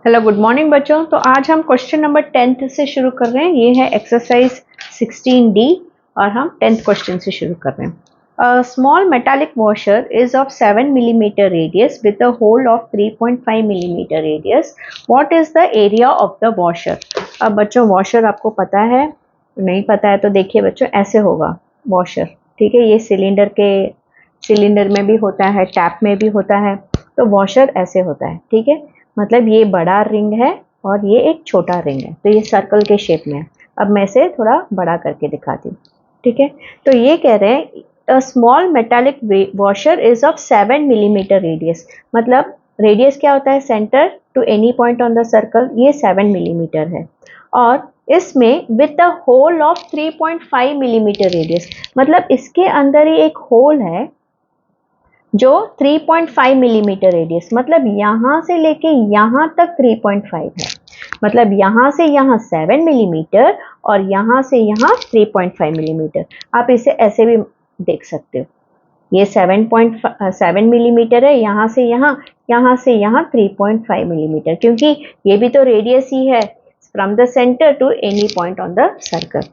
Hello good morning बच्चों। तो आज हम क्वेश्चन नंबर 10th से शुरू कर रहे हैं। ये है एक्सरसाइज 16D और हम 10th क्वेश्चन से शुरू कर रहे हैं। Small metallic washer is of 7 millimetre radius with a hole of 3.5 millimetre radius. What is the area of the washer? अब बच्चों वॉशर आपको पता है, नहीं पता है तो देखिए बच्चों ऐसे होगा वॉशर। ठीक है, ये सिलेंडर में भी होता है, टैप में भी होता है। तो वॉशर ऐसे होता है। ठीक है, मतलब ये बड़ा रिंग है और ये एक छोटा रिंग है, तो ये सर्कल के शेप में है। अब मैं इसे थोड़ा बड़ा करके दिखाती हूँ। ठीक है, तो ये कह रहे हैं a small metallic washer is of 7 millimetre radius. मतलब रेडियस क्या होता है? Centre to any point on the circle, ये 7 मिलीमीटर है। और इसमें with the hole of 3.5 millimetre radius, मतलब इसके अंदर ही एक होल है जो 3.5 मिलीमीटर रेडियस, मतलब यहां से लेके यहां तक 3.5 है। मतलब यहां से यहां 7 मिलीमीटर और यहां से यहां 3.5 मिलीमीटर। आप इसे ऐसे भी देख सकते हो, ये 7.7 मिलीमीटर है यहाँ से यहाँ 3.5 मिलीमीटर, क्योंकि ये भी तो रेडियस ही है from the centre to any point on the circle.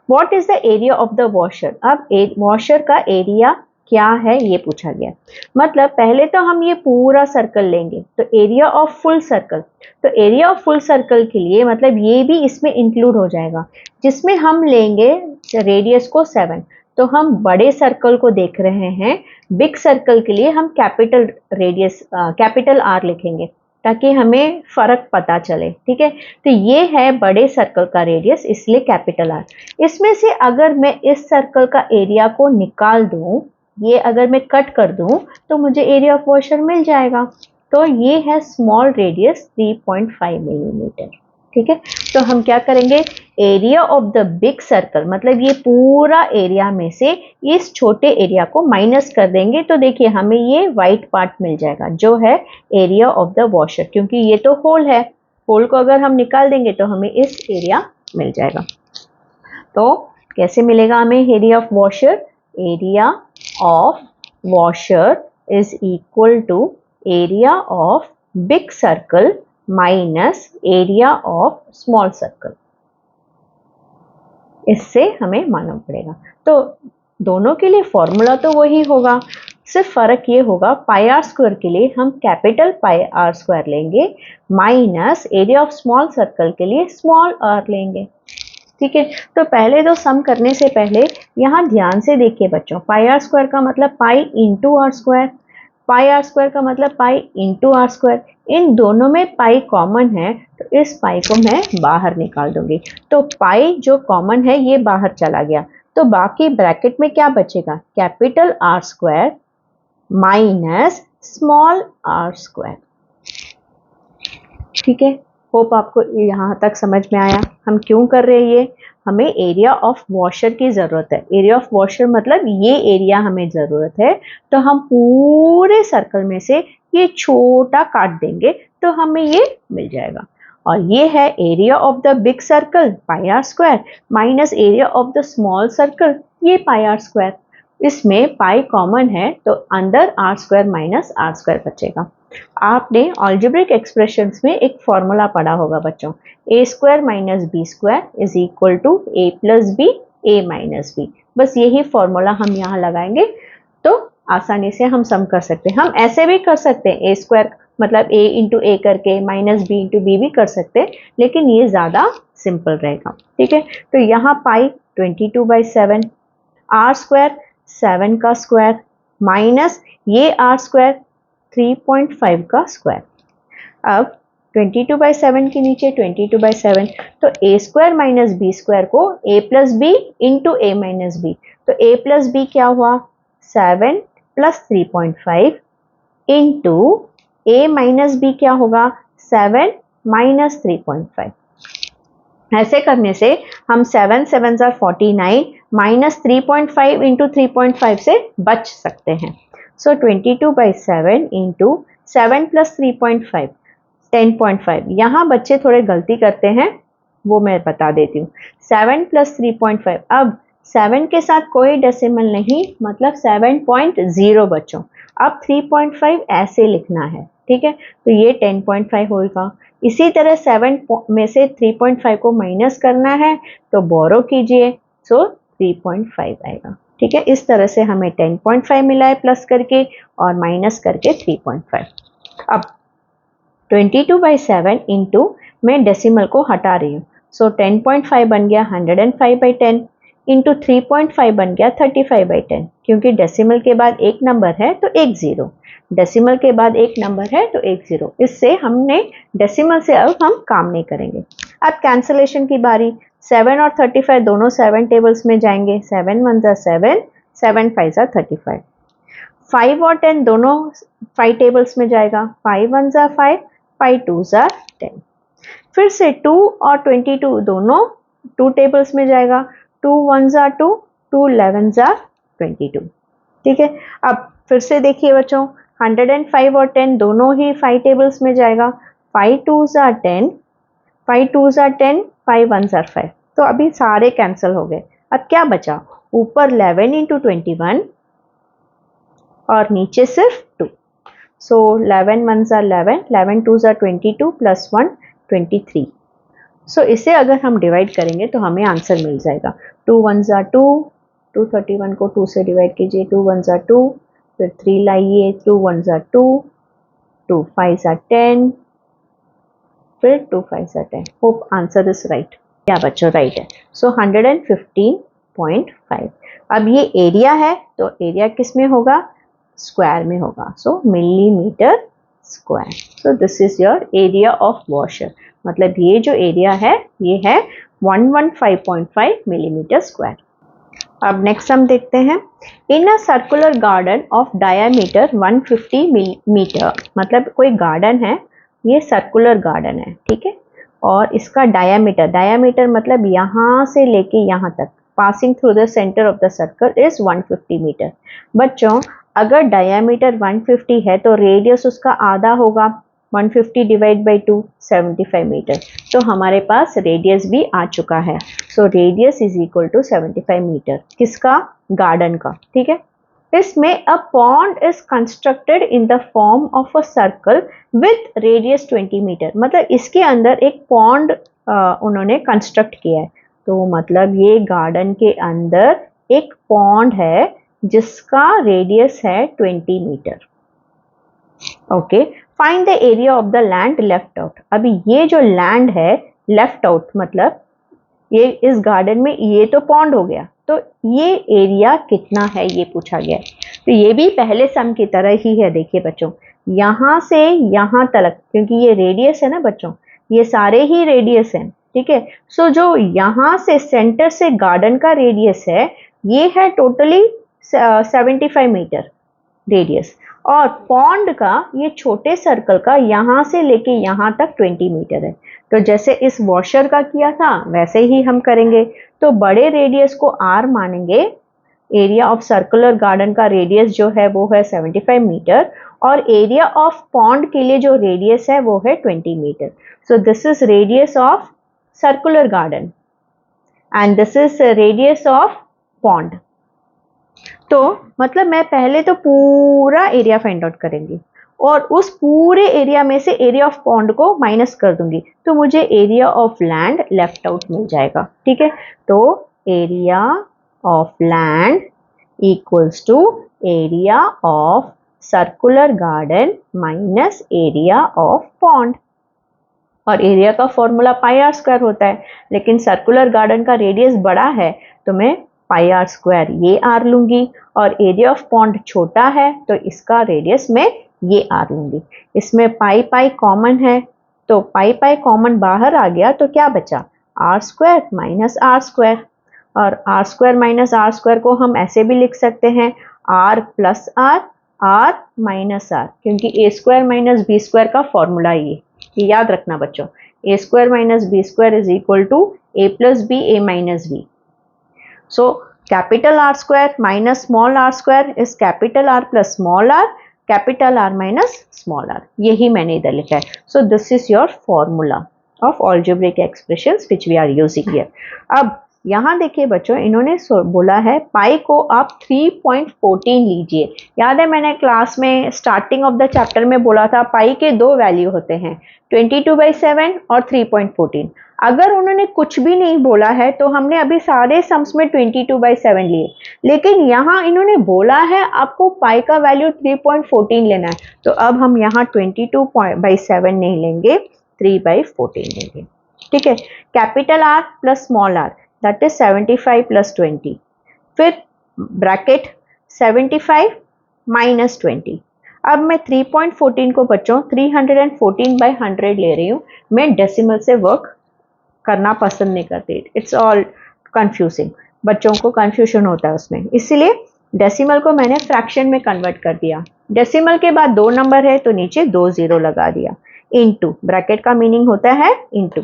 What is the area of the washer? अब वॉशर का एरिया क्या है ये पूछा गया। मतलब पहले तो हम ये पूरा सर्कल लेंगे, तो एरिया ऑफ फुल सर्कल, तो एरिया ऑफ फुल सर्कल के लिए मतलब ये भी इसमें इंक्लूड हो जाएगा, जिसमें हम लेंगे रेडियस को 7। तो हम बड़े सर्कल को देख रहे हैं, बिग सर्कल के लिए हम कैपिटल रेडियस कैपिटल आर लिखेंगे ताकि हमें फर्क पता चले। ठीक है, तो ये है बड़े सर्कल का रेडियस, इसलिए कैपिटल आर। इसमें से अगर मैं इस सर्कल का एरिया को निकाल दूं, ये अगर मैं कट कर दूं तो मुझे एरिया ऑफ वॉशर मिल जाएगा। तो ये है स्मॉल रेडियस 3.5 मिलीमीटर। ठीक है, तो हम क्या करेंगे, area of the big circle, मतलब ये पूरा एरिया में से इस छोटे एरिया को माइनस कर देंगे, तो देखिए हमें ये व्हाइट पार्ट मिल जाएगा जो है एरिया ऑफ द वॉशर, क्योंकि ये तो होल है, होल को अगर हम निकाल देंगे तो हमें इस एरिया मिल जाएगा। तो कैसे मिलेगा हमें area of washer? Area of washer is equal to area of big circle minus area of small circle. इससे हमें मालूम पड़ेगा। तो दोनों के लिए फॉर्मूला तो वही होगा, सिर्फ फर्क ये होगा पाई आर स्क्वायर के लिए हम कैपिटल पाई आर स्क्वायर लेंगे, minus area of small circle के लिए स्मॉल आर लेंगे। ठीक है, तो पहले तो सम करने से पहले यहाँ ध्यान से देखिए बच्चों, पाई आर स्क्वायर का मतलब pi into R square, pi R square का मतलब पाई इंटू आर स्क्वायर। इन दोनों में पाई कॉमन है, तो इस पाई को मैं बाहर निकाल दूंगी। तो पाई जो कॉमन है ये बाहर चला गया, तो बाकी ब्रैकेट में क्या बचेगा? Capital R square minus small R square. ठीक है, होप आपको यहाँ तक समझ में आया हम क्यों कर रहे हैं ये। हमें एरिया ऑफ वॉशर की ज़रूरत है। एरिया ऑफ वॉशर मतलब ये एरिया हमें ज़रूरत है, तो हम पूरे सर्कल में से ये छोटा काट देंगे तो हमें ये मिल जाएगा। और ये है area of the big circle pi R square minus area of the small circle, ये पाई आर स्क्वायर। इसमें पाई कॉमन है तो अंदर R square minus R square बचेगा। आपने अलजेब्रिक एक्सप्रेशंस में एक फॉर्मूला पढ़ा होगा बच्चों, A square minus B square is equal to A plus B A minus B. बस यही फॉर्मूला हम यहाँ लगाएंगे तो आसानी से हम सम कर सकते हैं। हम ऐसे भी कर सकते हैं, ए स्क्वायर मतलब ए इंटू ए करके माइनस बी इंटू बी भी कर सकते हैं, लेकिन ये ज़्यादा सिंपल रहेगा। ठीक है, तो यहाँ पाई 22/7, आर स्क्वायर 7 का स्क्वायर माइनस ये आर स्क्वायर 3.5 का स्क्वायर। अब 22/7 के नीचे 22/7, तो ए स्क्वायर माइनस बी स्क्वायर को ए प्लस बी इंटू ए माइनस बी, तो ए प्लस बी क्या हुआ? 7 प्लस 3.5 इंटू ए माइनस बी क्या होगा? 7 माइनस 3.5। ऐसे करने से हम 7 7 49 माइनस 3.5 इंटू 3.5 से बच सकते हैं। सो 22/7 इंटू 7 प्लस 3.5 10.5। यहाँ बच्चे थोड़े गलती करते हैं, वो मैं बता देती हूँ। 7 प्लस 3.5, अब 7 के साथ कोई डेसिमल नहीं, मतलब 7.0 बच्चों। अब 3.5 ऐसे लिखना है, ठीक है, तो ये 10.5 होगा। इसी तरह 7 में से 3.5 को माइनस करना है तो बोरो कीजिए, सो 3.5 आएगा। ठीक है, इस तरह से हमें 10.5 मिला है प्लस करके और माइनस करके 3.5। अब 22/7 इंटू, मैं डेसिमल को हटा रही हूँ, सो 10.5 बन गया 105/10 इंटू 3.5 बन गया 35/10, क्योंकि डेसिमल के बाद एक नंबर है तो एक जीरो, डेसिमल के बाद एक नंबर है तो एक जीरो। इससे हमने डेसिमल से अब हम काम नहीं करेंगे। अब कैंसलेशन की बारी। 7 और 35 दोनों 7 टेबल्स में जाएंगे, 7 1 जा 7, 7 5 जा 35। 5 और 10 दोनों 5 टेबल्स में जाएगा, 5 1 जा 5, 5 2 जा 10। फिर से 2 और 22 दोनों 2 टेबल्स में जाएगा, 2 1 जा 2, 2 11 जा 22। ठीक है, अब फिर से देखिए बच्चों, 105 और 10 दोनों ही 5 टेबल्स में जाएगा, 5 2 जा 10, 5 2 जा 10, 5 1 जा 5। तो अभी सारे कैंसिल हो गए। अब क्या बचा, ऊपर 11 इंटू 21 और नीचे सिर्फ 2। सो 11 1 जा 11, 11 2 जा 22 प्लस 1 23। सो इसे अगर हम डिवाइड करेंगे तो हमें आंसर मिल जाएगा। 2 1 जा 2, 231 को 2 से डिवाइड कीजिए, 2 1 जा 2, फिर 3 लाइए, 2 1 जा 2, 2 5 जा 10, फिर 2 5 जा 10। Hope answer is right. क्या बच्चों, राइट है। सो 115.5। अब ये एरिया है तो एरिया किस में होगा, स्क्वायर में होगा, so millimetre square. So this is your area of washer, मतलब ये जो एरिया है ये है 115.5 मिलीमीटर स्क्वायर। अब नेक्स्ट हम देखते हैं, in a circular garden of diameter 150 metre, मतलब कोई गार्डन है, ये सर्कुलर गार्डन है, ठीक है, और इसका डायामीटर, डायामीटर मतलब यहाँ से लेके यहाँ तक, passing through the centre of the circle is 150 metre. बच्चों अगर डायामीटर 150 है तो रेडियस उसका आधा होगा, 150 डिवाइड बाई 2, 75 मीटर। तो हमारे पास रेडियस भी आ चुका है। So radius is equal to 75 metre, किसका, गार्डन का। ठीक है, इसमें a pond is constructed in the form of a circle with radius 20 metre, मतलब इसके अंदर एक पॉन्ड उन्होंने कंस्ट्रक्ट किया है। तो मतलब ये गार्डन के अंदर एक पॉन्ड है जिसका रेडियस है 20 metre. Okay, find the area of the land left out. अभी ये जो लैंड है लेफ्ट आउट, मतलब ये इस गार्डन में ये तो पॉन्ड हो गया, तो ये एरिया कितना है ये पूछा गया है। तो ये भी पहले सम की तरह ही है। देखिए बच्चों, यहाँ से यहाँ तक, क्योंकि ये रेडियस है ना बच्चों, ये सारे ही रेडियस हैं, ठीक है। सो जो यहाँ से सेंटर से गार्डन का रेडियस है ये है टोटली 75 मीटर रेडियस, और पॉन्ड का ये छोटे सर्कल का यहाँ से लेके यहाँ तक 20 मीटर है। तो जैसे इस वॉशर का किया था वैसे ही हम करेंगे। तो बड़े रेडियस को आर मानेंगे, एरिया ऑफ सर्कुलर गार्डन का रेडियस जो है वो है 75 मीटर, और एरिया ऑफ पॉन्ड के लिए जो रेडियस है वो है 20 metre. So this is radius of circular garden and this is radius of pond. तो मतलब मैं पहले तो पूरा एरिया फाइंड आउट करेंगी और उस पूरे एरिया में से एरिया ऑफ पॉन्ड को माइनस कर दूंगी, तो मुझे area of land left out मिल जाएगा। ठीक है, तो area of land equals to area of circular garden minus area of pond. और एरिया का फॉर्मूला पाई आर स्क्वायर होता है, लेकिन सर्कुलर गार्डन का रेडियस बड़ा है तो मैं पाई आर स्क्वायर ये आर लूंगी, और एरिया ऑफ पॉन्ड छोटा है तो इसका रेडियस मैं ये आर लूंगी। इसमें पाई पाई कॉमन है, तो पाई पाई कॉमन बाहर आ गया तो क्या बचा, R square minus R square. और R square minus R square को हम ऐसे भी लिख सकते हैं, R plus R, R minus R, क्योंकि A square minus B square का फॉर्मूला ये याद रखना बच्चों, A square minus B square is equal to A plus B, A minus B. So capital R square minus small R square is capital R plus small R, capital are minus small R, यही मैंने इधर लिखा है। So this is your formula of algebraic expressions which we are using here. अब यहाँ देखिए बच्चों, इन्होंने बोला है पाई को आप 3.14 लीजिए। याद है मैंने क्लास में स्टार्टिंग ऑफ द चैप्टर में बोला था पाई के दो वैल्यू होते हैं, 22/7 और 3.14। अगर उन्होंने कुछ भी नहीं बोला है तो हमने अभी सारे सम्स में 22/7 लिए, लेकिन यहाँ इन्होंने बोला है आपको पाई का वैल्यू 3.14 लेना है, तो अब हम यहाँ 22/7 नहीं लेंगे, 3/14 लेंगे। ठीक है, capital R plus small R that is 75 plus 20, फिर ब्रैकेट 75 माइनस 20। अब मैं 3.14 को बच्चों 314/100 ले रही हूँ। मैं डेसिमल से वर्क करना पसंद नहीं करती, इट्स ऑल कंफ्यूजिंग, बच्चों को कंफ्यूजन होता है उसमें, इसीलिए डेसिमल को मैंने फ्रैक्शन में कन्वर्ट कर दिया। डेसिमल के बाद 2 नंबर है तो नीचे 2 जीरो लगा दिया, इनटू, ब्रैकेट का मीनिंग होता है इनटू,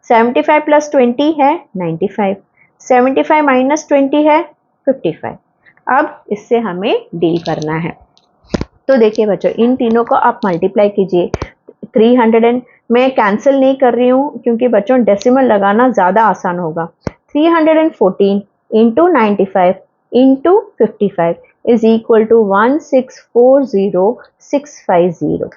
75 प्लस 20 है 95, 75 माइनस 20 है 55। अब इससे हमें डील करना है। तो देखिए बच्चों, इन तीनों को आप मल्टीप्लाई कीजिए। 300 मैं कैंसिल नहीं कर रही हूँ क्योंकि बच्चों डेसिमल लगाना ज़्यादा आसान होगा। 314 into 95 into 55 is equal to 1640650।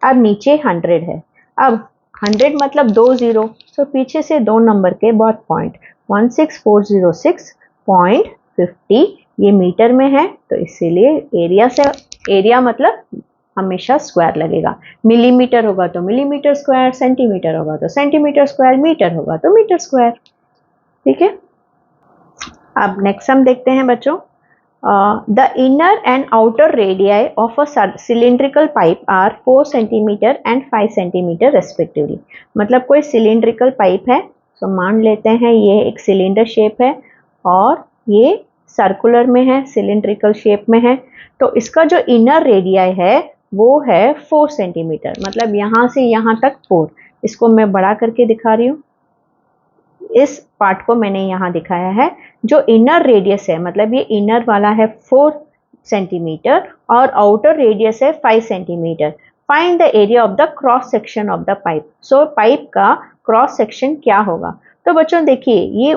अब नीचे 100 है, अब 100 मतलब 2 जीरो, तो पीछे से 2 नंबर के बाद पॉइंट, 16406.50 ये मीटर में है, तो इसीलिए एरिया से, एरिया मतलब हमेशा स्क्वायर लगेगा, मिलीमीटर होगा तो मिलीमीटर स्क्वायर, सेंटीमीटर होगा तो सेंटीमीटर स्क्वायर, मीटर होगा तो मीटर स्क्वायर। ठीक है, अब नेक्स्ट हम देखते हैं बच्चों, the inner and outer radii of a cylindrical pipe are 4 centimetre and 5 centimetre respectively. मतलब कोई सिलिंड्रिकल पाइप है, तो मान लेते हैं ये एक सिलेंडर शेप है और ये सर्कुलर में है, सिलिंड्रिकल शेप में है, तो इसका जो इनर रेडियाई है वो है 4 सेंटीमीटर, मतलब यहाँ से यहाँ तक 4। इसको मैं बड़ा करके दिखा रही हूँ, इस पार्ट को मैंने यहाँ दिखाया है। जो इनर रेडियस है, मतलब ये इनर वाला है 4 सेंटीमीटर और आउटर रेडियस है 5 centimetre. Find the area of the cross section of the pipe. So pipe का क्रॉस सेक्शन क्या होगा? तो बच्चों देखिए, ये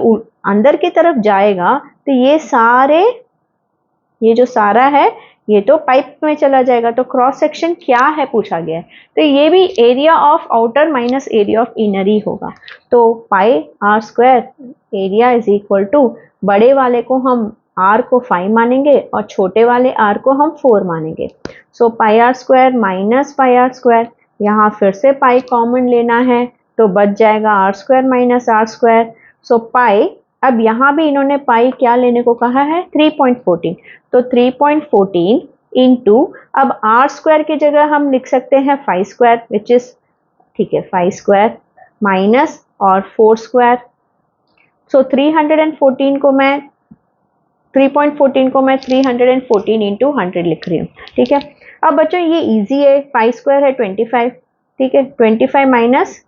अंदर की तरफ जाएगा तो ये सारे, ये जो सारा है ये तो पाइप में चला जाएगा, तो क्रॉस सेक्शन क्या है पूछा गया है, तो ये भी area of outer minus area of inner ही होगा। तो pi R square area is equal to, बड़े वाले को हम आर को 5 मानेंगे और छोटे वाले आर को हम 4 मानेंगे। So pi R square minus pi R square, यहाँ फिर से पाई कॉमन लेना है तो बच जाएगा R square minus R square. So pi, अब यहाँ भी इन्होंने पाई क्या लेने को कहा है, 3.14, तो 3.14 इंटू, अब आर स्क्वायर की जगह हम लिख सकते हैं 5 स्क्वायर विच इज, ठीक है, 5 स्क्वायर माइनस और 4 स्क्वायर। सो 314 को मैं 3.14 को मैं 314 इंटू 100 लिख रही हूँ। ठीक है, अब बच्चों ये इजी है, 5 स्क्वायर है 25, ठीक है, 25 माइनस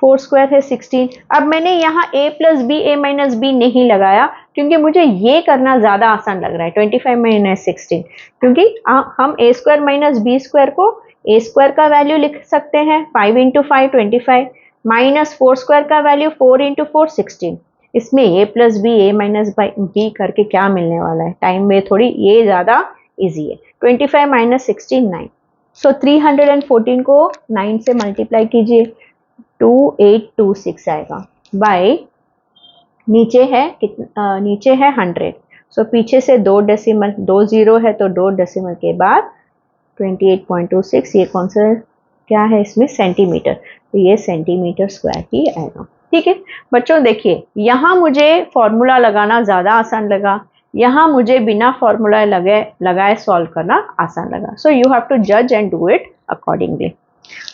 4 स्क्वायर है 16। अब मैंने यहाँ a plus B A minus B नहीं लगाया क्योंकि मुझे ये करना ज़्यादा आसान लग रहा है, 25 माइनस 16, क्योंकि हम a square minus B square को a स्क्वायर का वैल्यू लिख सकते हैं 5 इंटू 5 25, माइनस 4 स्क्वायर का वैल्यू 4 इंटू 4 16। इसमें a plus B A minus B करके क्या मिलने वाला है, टाइम में थोड़ी, ये ज़्यादा ईजी है। 25 माइनस 16 9। सो 314 को 9 से मल्टीप्लाई कीजिए, 2826 आएगा, बाय नीचे है नीचे है 100, सो पीछे से 2 डेसिमल, 2 जीरो है तो 2 डेसिमल के बाद 28.26, ये कौन सा क्या है इसमें, सेंटीमीटर, तो ये सेंटीमीटर स्क्वायर ही आएगा। ठीक है बच्चों, देखिए यहाँ मुझे फॉर्मूला लगाना ज़्यादा आसान लगा, यहाँ मुझे बिना फॉर्मूला लगाए सॉल्व करना आसान लगा। सो यू हैव टू जज एंड डू इट अकॉर्डिंगली।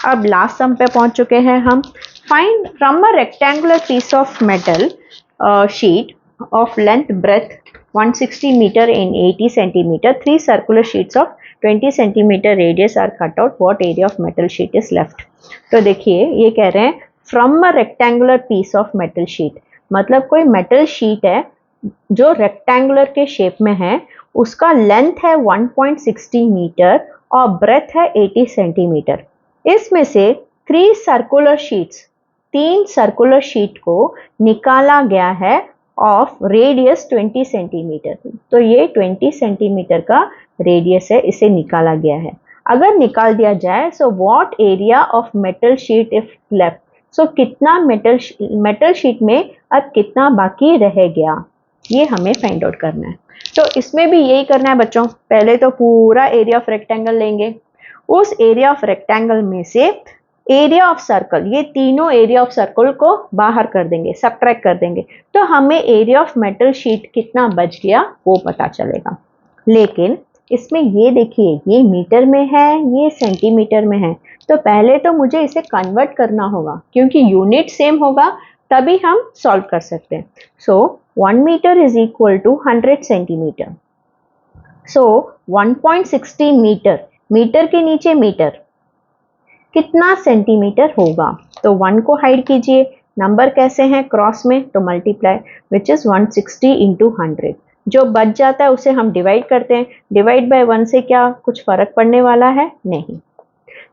अब लास्ट सम पे पहुंच चुके हैं हम। Find from a rectangular piece of metal sheet of length breadth 160 metre in 80 centimetre, 3 circular sheets of 20 centimetre radius are cut out, what area of metal sheet is left. तो देखिए ये कह रहे हैं from a rectangular piece of metal sheet, मतलब कोई metal sheet है जो रेक्टेंगुलर के शेप में है, उसका लेंथ है 1.60 मीटर और ब्रेथ है 80 सेंटीमीटर। इसमें से 3 सर्कुलर शीट्स, 3 सर्कुलर शीट को निकाला गया है ऑफ रेडियस 20 सेंटीमीटर। तो ये 20 सेंटीमीटर का रेडियस है, इसे निकाला गया है। अगर निकाल दिया जाए so what area of metal sheet if left, so कितना मेटल शीट में अब कितना बाकी रह गया, ये हमें फाइंड आउट करना है। तो इसमें भी यही करना है बच्चों, पहले तो पूरा एरिया ऑफ रेक्टेंगल लेंगे, उस एरिया ऑफ रेक्टेंगल में से एरिया ऑफ सर्कल, ये तीनों एरिया ऑफ सर्कल को बाहर कर देंगे, सबट्रैक्ट कर देंगे, तो हमें एरिया ऑफ मेटल शीट कितना बच गया वो पता चलेगा। लेकिन इसमें ये देखिए, ये मीटर में है, ये सेंटीमीटर में है, तो पहले तो मुझे इसे कन्वर्ट करना होगा, क्योंकि यूनिट सेम होगा तभी हम सॉल्व कर सकते हैं। So 1 metre is equal to 100 centimetre. So 1.60 metre, metre के नीचे मीटर, कितना सेंटीमीटर होगा? तो 1 को हाइड कीजिए, नंबर कैसे हैं क्रॉस में, तो मल्टीप्लाई, विच इज 160 इंटू 100। जो बच जाता है उसे हम डिवाइड करते हैं, डिवाइड बाय 1 से क्या कुछ फर्क पड़ने वाला है? नहीं।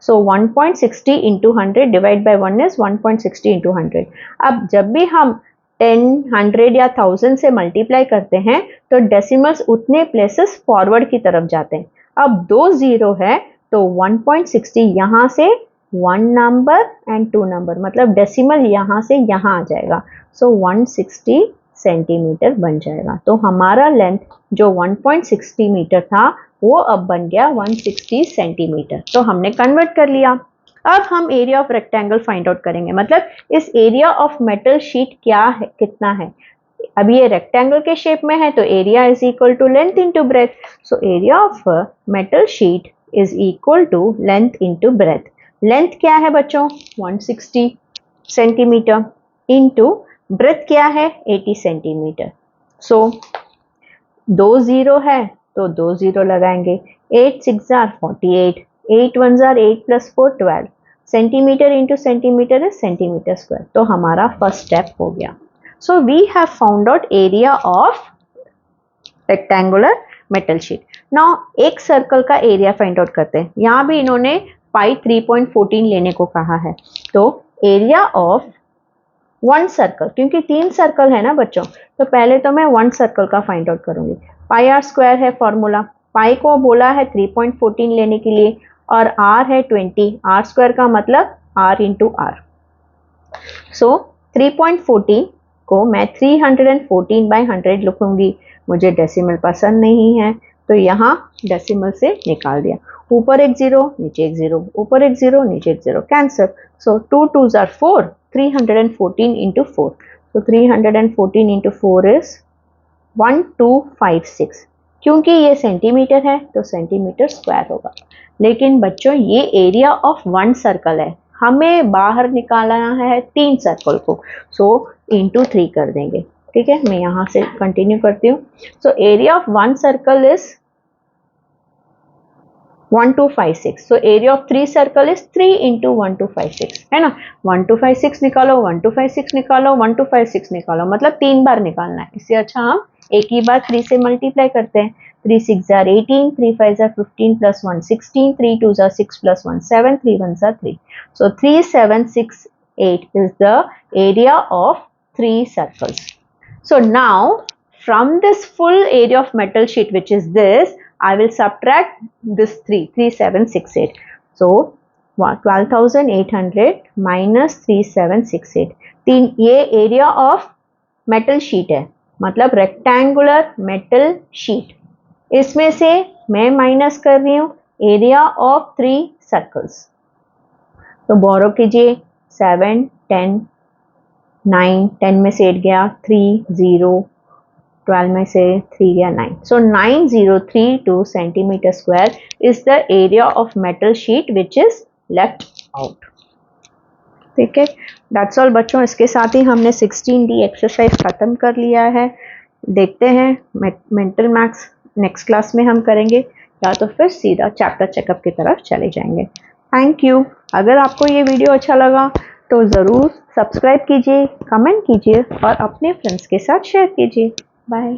सो 1.60 into 100 divide by 1 is 1.60 into 100। अब जब भी हम 10, 100 या 1000 से मल्टीप्लाई करते हैं तो डेसिमल्स उतने प्लेसेस फॉरवर्ड की तरफ जाते हैं। अब 2 जीरो है तो 1.60 यहाँ से 1 नंबर एंड 2 नंबर, मतलब डेसिमल यहाँ से यहाँ आ जाएगा। सो 160 सेंटीमीटर बन जाएगा। तो हमारा लेंथ जो 1.60 मीटर था वो अब बन गया 160 सेंटीमीटर। तो हमने कन्वर्ट कर लिया। अब हम area of rectangle find out करेंगे, मतलब इस एरिया ऑफ मेटल शीट क्या है, कितना है। अब ये रेक्टेंगल के शेप में है तो area is equal to length into breadth. So area of metal sheet is equal to length into breadth. Length क्या है बच्चों? 160 सेंटीमीटर इंटू ब्रेथ क्या है? 80 सेंटीमीटर। सो 2 जीरो है तो 2 जीरो लगाएंगे, 8 6 are 48, 8 1 are 8 plus 4 12, centimetre into centimetre is centimetre square. तो हमारा फर्स्ट स्टेप हो गया। So we have found out area of rectangular metal sheet. Now एक सर्कल का एरिया फाइंड आउट करते हैं। यहाँ भी इन्होंने पाई 3.14 लेने को कहा है। तो एरिया ऑफ 1 सर्कल, क्योंकि 3 सर्कल है ना बच्चों, तो पहले तो मैं 1 सर्कल का फाइंड आउट करूंगी। पाई आर स्क्वायर है फॉर्मूला, पाई को बोला है 3.14 लेने के लिए और आर है 20, आर स्क्वायर का मतलब आर इंटू आर। सो 3.14 को मैं 314 बाई 100 लिखूंगी। मुझे डेसिमल पसंद नहीं है तो यहाँ डेसिमल से निकाल दिया। ऊपर एक जीरो, नीचे एक जीरो, ऊपर एक जीरो, नीचे एक zero, cancer. So 2 2s are 4, 314 into 4। तो 314 इंटू 4 इज 1256। क्योंकि ये सेंटीमीटर है तो सेंटीमीटर स्क्वायर होगा। लेकिन बच्चों ये एरिया ऑफ 1 सर्कल है, हमें बाहर निकालना है 3 सर्कल को। सो इंटू 3 कर देंगे। ठीक है, मैं यहाँ से कंटिन्यू करती हूँ। सो area of 1 circle is 1256। So area of 3 circle is 3 into 1256, है ना। 1256 निकालो, 1256 निकालो, 1256 निकालो, मतलब 3 बार निकालना है। इससे अच्छा हम एक ही बार 3 से मल्टीप्लाई करते हैं। 3 6 are 18, 3 5 are 15 plus 1 16, 3 2 are 6 plus 1 7, 3 1 are 3. So 3768 is the area of 3 circles. So now from this full area of metal sheet, which is this, I will subtract this 3768. So 12,800 minus 3768. ये area of metal sheet है, मतलब rectangular metal sheet. इसमें से मैं minus कर रही हूँ area of 3 circles. तो बोरो कीजिए 7 10 9, 10 में से 8 गया, 3 0, 12 में से 3 गया 9। सो 9032 centimetre square is the area of metal sheet which is left out. ठीक है, दैट्स ऑल बच्चों। इसके साथ ही हमने 16D एक्सरसाइज खत्म कर लिया है। देखते हैं मेंटल मैथ्स नेक्स्ट क्लास में हम करेंगे, या तो फिर सीधा चैप्टर चेकअप की तरफ चले जाएंगे। Thank you. अगर आपको ये वीडियो अच्छा लगा तो ज़रूर सब्सक्राइब कीजिए, कमेंट कीजिए और अपने फ्रेंड्स के साथ शेयर कीजिए। बाय।